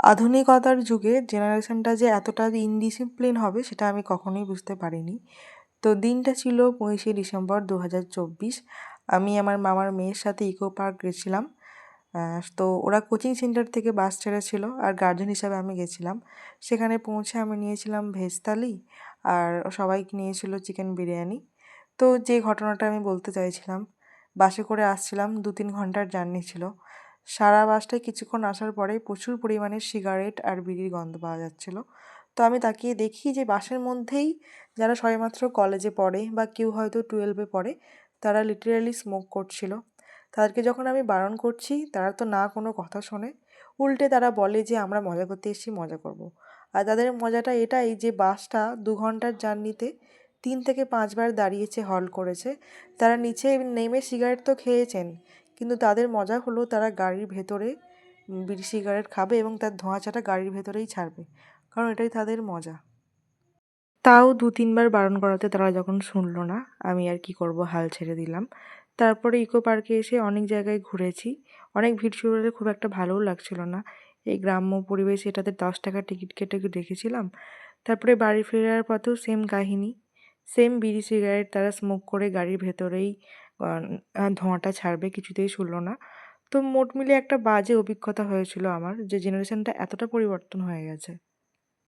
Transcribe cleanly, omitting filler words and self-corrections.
আধুনিকতার যুগে জেনারেশনটা যে এতটা ইনডিসিপ্লিন হবে সেটা আমি কখনোই বুঝতে পারিনি। তো দিনটা ছিল 25শে ডিসেম্বর 2024। আমি আমার মামার মেয়ের সাথে ইকো পার্ক গেছিলাম। তো ওরা কোচিং সেন্টার থেকে বাস ছেড়েছিল আর গার্জেন হিসাবে আমি গেছিলাম। সেখানে পৌঁছে আমি নিয়েছিলাম ভেজ থালি আর সবাই নিয়েছিল চিকেন বিরিয়ানি। তো যে ঘটনাটা আমি বলতে চাইছিলাম, বাসে করে আসছিলাম, 2-3 ঘন্টার জার্নি ছিল। সারা বাসটায় কিছুক্ষণ আসার পরে প্রচুর পরিমাণে সিগারেট আর বিড়ির গন্ধ পাওয়া যাচ্ছিল। তো আমি তাকিয়ে দেখি যে বাসের মধ্যেই যারা সবেমাত্র কলেজে পড়ে বা কেউ হয়তো 12-এ পড়ে, তারা লিটারালি স্মোক করছিল। তাদেরকে যখন আমি বারণ করছি তারা তো না কোনো কথা শোনে, উল্টে তারা বলে যে আমরা মজা করতে এসেছি, মজা করব। আর তাদের মজাটা এটাই যে বাসটা 2 ঘন্টার জার্নিতে 3 থেকে 5 বার দাঁড়িয়েছে, হল্ট করেছে। তারা নিচে নেমে সিগারেট তো খেয়েছেন, কিন্তু তাদের মজা হলো তারা গাড়ির ভেতরে বিড়ি সিগারেট খাবে এবং তার ধোঁয়াচাটা গাড়ির ভেতরেই ছাড়বে, কারণ এটাই তাদের মজা। তাও 2-3 বার বারণ করাতে তারা যখন শুনলো না, আমি আর কি করব, হাল ছেড়ে দিলাম। তারপরে ইকো পার্কে এসে অনেক জায়গায় ঘুরেছি। অনেক ভিড় ছিল বলে খুব একটা ভালোও লাগছিল না। এই গ্রাম্য পরিবেশ, এটাতে 10 টাকা টিকিট কেটে রেখেছিলাম। তারপরে বাড়ি ফেরার পথেও সেম কাহিনী, সেম বিড়ি সিগারেট তারা স্মোক করে গাড়ির ভেতরেই ধোঁয়াটা ছাড়বে, কিছুতেই শুনলো না। তো মোট মিলিয়ে একটা বাজে অভিজ্ঞতা হয়েছিল আমার, যে জেনারেশনটা এতটা পরিবর্তন হয়ে গেছে।